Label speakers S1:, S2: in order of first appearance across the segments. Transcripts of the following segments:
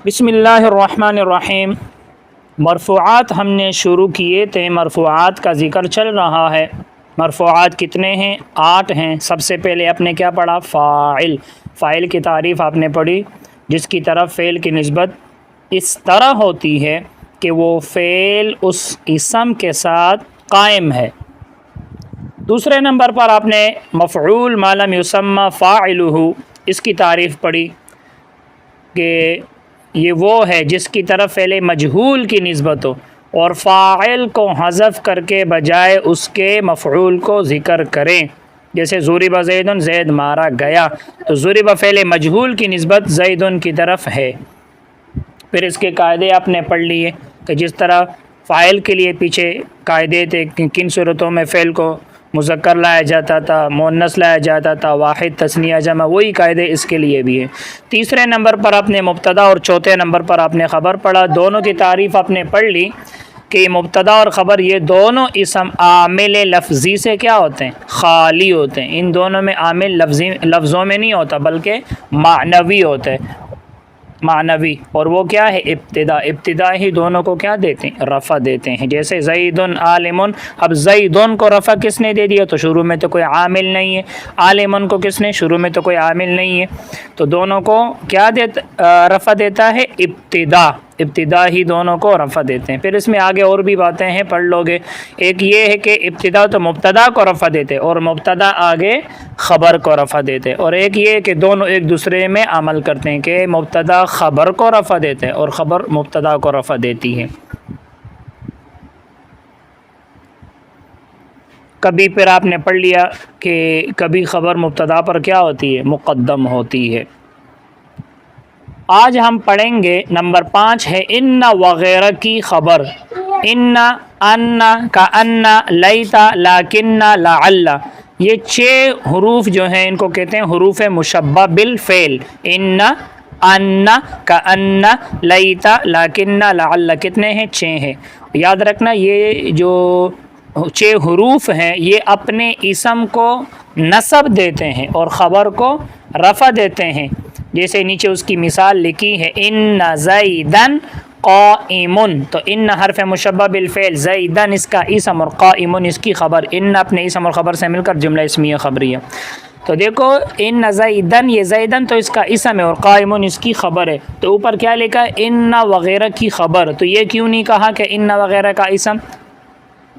S1: بسم اللہ الرحمن الرحیم۔ مرفوعات ہم نے شروع کیے تھے، مرفوعات کا ذکر چل رہا ہے۔ مرفوعات کتنے ہیں؟ 8 ہیں۔ سب سے پہلے آپ نے کیا پڑھا؟ فاعل۔ فاعل کی تعریف آپ نے پڑھی، جس کی طرف فعل کی نسبت اس طرح ہوتی ہے کہ وہ فعل اس اسم کے ساتھ قائم ہے۔ دوسرے نمبر پر آپ نے مفعول ما لم یسمى فاعلہ، اس کی تعریف پڑھی کہ یہ وہ ہے جس کی طرف فعل مجہول کی نسبت ہو اور فاعل کو حذف کر کے بجائے اس کے مفعول کو ذکر کریں، جیسے ضرب زید، زید مارا گیا، تو ضرب فعل مجہول کی نسبت زید کی طرف ہے۔ پھر اس کے قاعدے آپ نے پڑھ لیے کہ جس طرح فاعل کے لیے پیچھے قاعدے تھے کہ کن صورتوں میں فعل کو مذکر لایا جاتا تھا، مؤنث لایا جاتا تھا، واحد، تثنیہ، جمع، وہی قاعدے اس کے لیے بھی ہیں۔ تیسرے نمبر پر آپ نے مبتدا اور چوتھے نمبر پر آپ نے خبر پڑھا۔ دونوں کی تعریف آپ نے پڑھ لی کہ مبتدا اور خبر یہ دونوں اسم عامل لفظی سے کیا ہوتے ہیں؟ خالی ہوتے ہیں۔ ان دونوں میں عامل لفظوں میں نہیں ہوتا بلکہ معنوی ہوتا ہے، معنوی، اور وہ کیا ہے؟ ابتدا۔ ابتدا ہی دونوں کو کیا دیتے ہیں؟ رفع دیتے ہیں۔ جیسے زید عالم، اب زیدن کو رفع کس نے دے دیا؟ تو شروع میں تو کوئی عامل نہیں ہے۔ عالم کو کس نے؟ شروع میں تو کوئی عامل نہیں ہے، تو دونوں کو کیا رفع دیتا ہے؟ ابتدا۔ ابتدا ہی دونوں کو رفع دیتے ہیں۔ پھر اس میں آگے اور بھی باتیں ہیں، پڑھ لو گے۔ ایک یہ ہے کہ ابتدا تو مبتدا کو رفع دیتے اور مبتدا آگے خبر کو رفع دیتے، اور ایک یہ ہے کہ دونوں ایک دوسرے میں عمل کرتے ہیں کہ مبتدا خبر کو رفع دیتے ہیں اور خبر مبتدا کو رفع دیتی ہے۔ کبھی پھر آپ نے پڑھ لیا کہ کبھی خبر مبتدا پر کیا ہوتی ہے؟ مقدم ہوتی ہے۔ آج ہم پڑھیں گے نمبر 5 ہے ان وغیرہ کی خبر۔ ان، ان، کأن، لیت، لیکن، لعل، یہ 6 حروف جو ہیں ان کو کہتے ہیں حروف مشبہ بالفعل۔ ان، ان، کأن، لیت، لیکن، لعل، کتنے ہیں؟ 6 ہیں۔ یاد رکھنا یہ جو 6 حروف ہیں یہ اپنے اسم کو نصب دیتے ہیں اور خبر کو رفع دیتے ہیں۔ جیسے نیچے اس کی مثال لکھی ہے، ان زیدن قائم، تو ان حرف مشبہ بالفعل، زیدن اس کا اسم اور قائم اس کی خبر۔ ان اپنے اسم اور خبر سے مل کر جملہ اسمیہ خبریہ۔ تو دیکھو ان زیدن، یہ زیدن تو اس کا اسم ہے اور قائم اس کی خبر ہے، تو اوپر کیا لکھا ہے؟ ان وغیرہ کی خبر۔ تو یہ کیوں نہیں کہا کہ ان وغیرہ کا اسم؟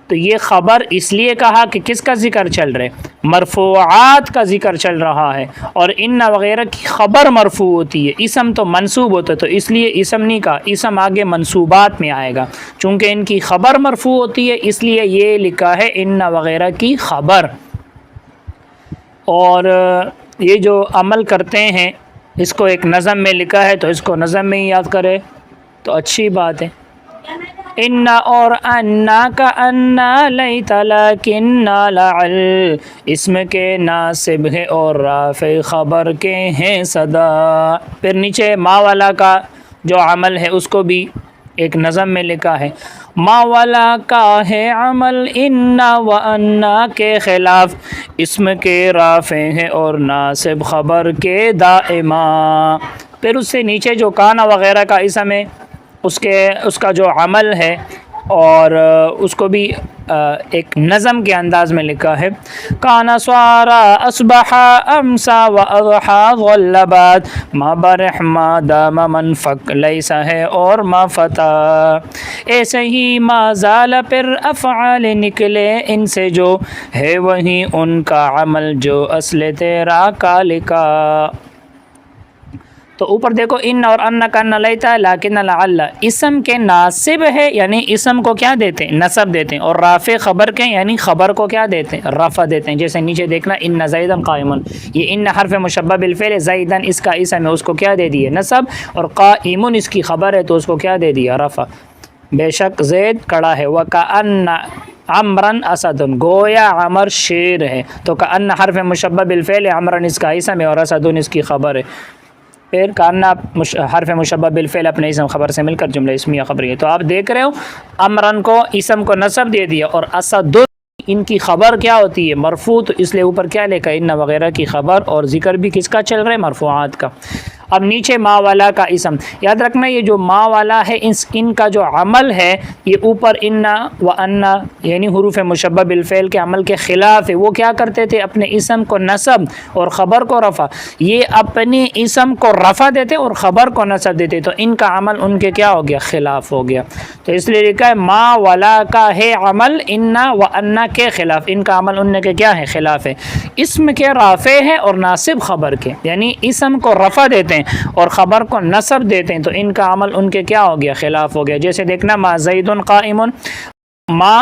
S1: تو یہ خبر اس لیے کہا کہ کس کا ذکر چل رہا ہے؟ مرفوعات کا ذکر چل رہا ہے، اور ان وغیرہ کی خبر مرفوع ہوتی ہے، اسم تو منصوب ہوتا ہے، تو اس لیے اسم نہیں کہا، اسم آگے منصوبات میں آئے گا۔ چونکہ ان کی خبر مرفوع ہوتی ہے اس لیے یہ لکھا ہے ان وغیرہ کی خبر۔ اور یہ جو عمل کرتے ہیں اس کو ایک نظم میں لکھا ہے، تو اس کو نظم میں ہی یاد کرے تو اچھی بات ہے۔ ان اور انا کا انا لیت لیکن لعل، اسم کے ناصب ہے اور رافع خبر کے ہیں صدا۔ پھر نیچے ما والا کا جو عمل ہے اس کو بھی ایک نظم میں لکھا ہے، ما والا کا ہے عمل ان و انا کے خلاف، اسم کے رافع ہے اور ناصب خبر کے دائما۔ پھر اس سے نیچے جو کانا وغیرہ کا اسم ہے اس کا جو عمل ہے اور اس کو بھی ایک نظم کے انداز میں لکھا ہے، کانا سوارا اصبح امسا و اضحا غلبات، ما برح ما دام منفق لیس ہے اور ما فتا، ایسے ہی ما زال پھر افعال نکلے ان سے جو ہے وہی ان کا عمل جو اصل تیرا کا لکھا۔ تو اوپر دیکھو ان اور ان کا لیتا لیکن لعل اسم کے ناصب ہے، یعنی اسم کو کیا دیتے ہیں؟ نصب دیتے ہیں، اور رافع خبر کے یعنی خبر کو کیا دیتے ہیں؟ رفع دیتے ہیں۔ جیسے نیچے دیکھنا ان زیدن قائم، یہ ان حرف مشبہ بالفعل، زیدن اس کا اسم ہے اس کو کیا دے دیا؟ نصب، اور قائم اس کی خبر ہے تو اس کو کیا دے دیا؟ رفع۔ بے شک زید کڑا ہے، وکأن عمرن اسد، گویا عمر شیر ہے، تو کأن حرف مشبہ بالفعل، عمرن اس کا اسم ہے اور اسد اس کی خبر ہے۔ پھر کانا حرف مشبہ بالفعل اپنے اسم خبر سے مل کر جملہ اسمیہ خبری ہے۔ تو آپ دیکھ رہے ہو امرن کو اسم کو نصب دے دیا، اور اسد ان کی خبر کیا ہوتی ہے؟ مرفوع، تو اس لیے اوپر کیا لکھا؟ ان وغیرہ کی خبر، اور ذکر بھی کس کا چل رہا ہے؟ مرفوعات کا۔ اب نیچے ما والا کا اسم، یاد رکھنا یہ جو ما والا ہے ان کا جو عمل ہے یہ اوپر انا و انا یعنی حروف مشبہ بالفعل کے عمل کے خلاف ہے۔ وہ کیا کرتے تھے؟ اپنے اسم کو نصب اور خبر کو رفع، یہ اپنے اسم کو رفع دیتے اور خبر کو نصب دیتے، تو ان کا عمل ان کے کیا ہو گیا؟ خلاف ہو گیا۔ تو اس لیے لکھا ہے ما ولا کا ہے عمل انا و انا کے خلاف، ان کا عمل ان کے کیا ہے؟ خلاف ہے۔ اسم کے رافع ہے اور ناصب خبر کے، یعنی اسم کو رفع دیتے ہیں اور خبر کو نصب دیتے ہیں، تو ان کا عمل ان کے کیا ہو گیا؟ خلاف ہو گیا۔ جیسے دیکھنا ما زید قائم، ما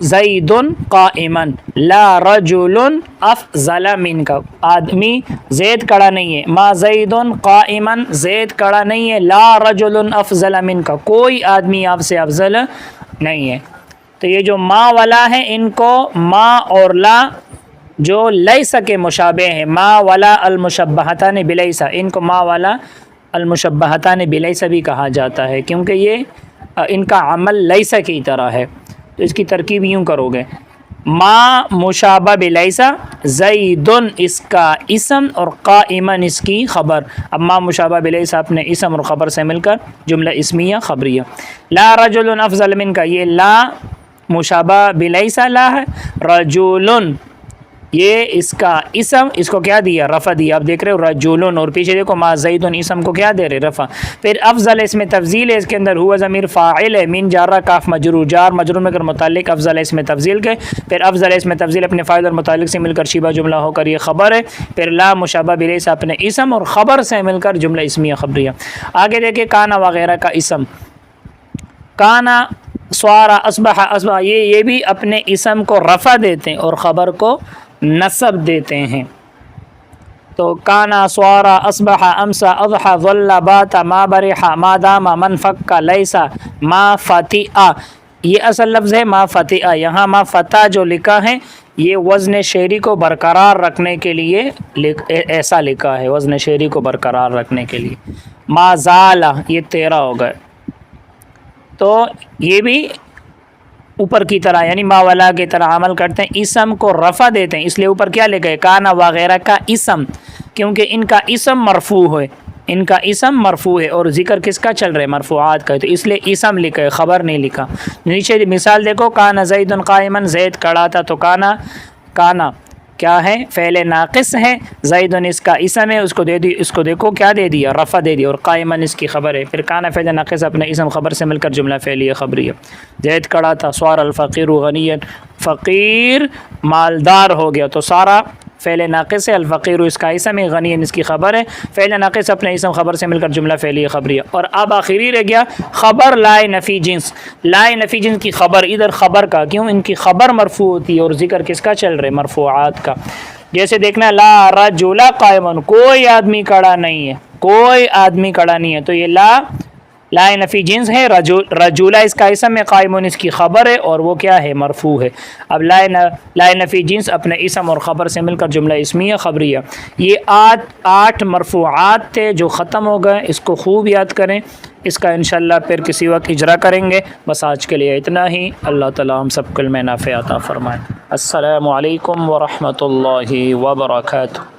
S1: زید قائما، لا رجل افضل منک، آدمی زید کڑا نہیں ہے، ما زید قائما زید کڑا نہیں ہے، لا رجل افضل منک کوئی آدمی آپ سے افضل نہیں ہے۔ تو یہ جو ما والا ہے ان کو ما اور لا جو لیسا کے مشابہ ہیں، ما ولا المشبہتان بلیسا، ان کو ما والا المشبہتان بلیسا بھی کہا جاتا ہے کیونکہ یہ ان کا عمل لیسا کی طرح ہے۔ تو اس کی ترکیب یوں کرو گے، ما مشابہ بلیسا، زیدن اس کا اسم اور قائمن اس کی خبر۔ اب ما مشابہ بلیسا اپنے اسم اور خبر سے مل کر جملہ اسمیہ خبریہ۔ لا رجل افضل من کا، یہ لا مشابہ بلیسا لا ہے، رجل یہ اس کا اسم، اس کو کیا دیا؟ رفع دیا۔ اب دیکھ رہے ہو رجولن، اور پیچھے دیکھو ما زیدن اسم کو کیا دے رہے؟ رفع۔ پھر افضل اس میں تفضیل ہے، اس کے اندر ہوا ضمیر فاعل ہے، من جارہ کاف مجرور، جار مجرور میں کر متعلق افضل اس میں تفضیل کے، پھر افضل اس میں تفضیل اپنے فاعل اور متعلق سے مل کر شیبہ جملہ ہو کر یہ خبر ہے، پھر لا مشابہ بلیسا اپنے اسم اور خبر سے مل کر جملہ اسمیہ خبریہ۔ آگے دیکھیں کانا وغیرہ کا اسم، کانا سوارا اصبح، اصبح یہ بھی اپنے اسم کو رفع دیتے ہیں اور خبر کو نصب دیتے ہیں۔ تو کانا سوارا اصبح امسا اضحى ظل بات ما برح ما دام من فک لیسا ما فتئ، یہ اصل لفظ ہے ما فتئ، یہاں ما فتح جو لکھا ہے یہ وزن شعری کو برقرار رکھنے کے لیے ایسا لکھا ہے، وزن شعری کو برقرار رکھنے کے لیے۔ ما زال یہ 13 ہو گئے، تو یہ بھی اوپر کی طرح یعنی ما ولا کی طرح عمل کرتے ہیں، اسم کو رفع دیتے ہیں، اس لیے اوپر کیا لکھا ہے؟ کانا وغیرہ کا اسم، کیونکہ ان کا اسم مرفوع ہے، ان کا اسم مرفوع ہے اور ذکر کس کا چل رہا ہے؟ مرفوعات کا، تو اس لیے اسم لکھا ہے، خبر نہیں لکھا۔ نیچے مثال دیکھو، کانا زید قائما زید کھڑا تھا، تو کانا کیا ہے؟ فعل ناقص ہے، زیدن اس کا اسم ہے، اس کو دیکھو کیا دے دیا؟ رفع دے دیا، اور قائما اس کی خبر ہے، پھر کانا فعل ناقص اپنے اسم خبر سے مل کر جملہ فعلیہ خبریہ۔ زید کھڑا تھا، سوار الفقیر غنیا، فقیر مالدار ہو گیا، تو سارا فعل ناقص ہے، الفقیر اس کا اسم ہے، غنی اس کی خبر ہے، فعل ناقص اپنے اسم خبر سے مل کر جملہ فعلیہ خبریہ۔ اور اب آخری رہ گیا خبر لائے نفی جنس، لائے نفی جنس کی خبر، ادھر خبر کا کیوں؟ ان کی خبر مرفوع ہوتی ہے اور ذکر کس کا چل رہا ہے؟ مرفوعات کا۔ جیسے دیکھنا لا رجل قائما، کوئی آدمی کھڑا نہیں ہے، کوئی آدمی کھڑا نہیں ہے، تو یہ لا نفی جنس ہے، رجولا اس کا اسم ہے، قائمون اس کی خبر ہے اور وہ کیا ہے؟ مرفوع ہے۔ اب لا نفی جنس اپنے اسم اور خبر سے مل کر جملہ اسمیہ خبریہ۔ یہ 8 مرفوعات تھے جو ختم ہو گئے، اس کو خوب یاد کریں، اس کا انشاءاللہ پھر کسی وقت اجرا کریں گے۔ بس آج کے لیے اتنا ہی، اللہ تعالیٰ ہم سب کو علم نافع عطا فرمائے۔ السلام علیکم ورحمۃ اللہ وبرکاتہ۔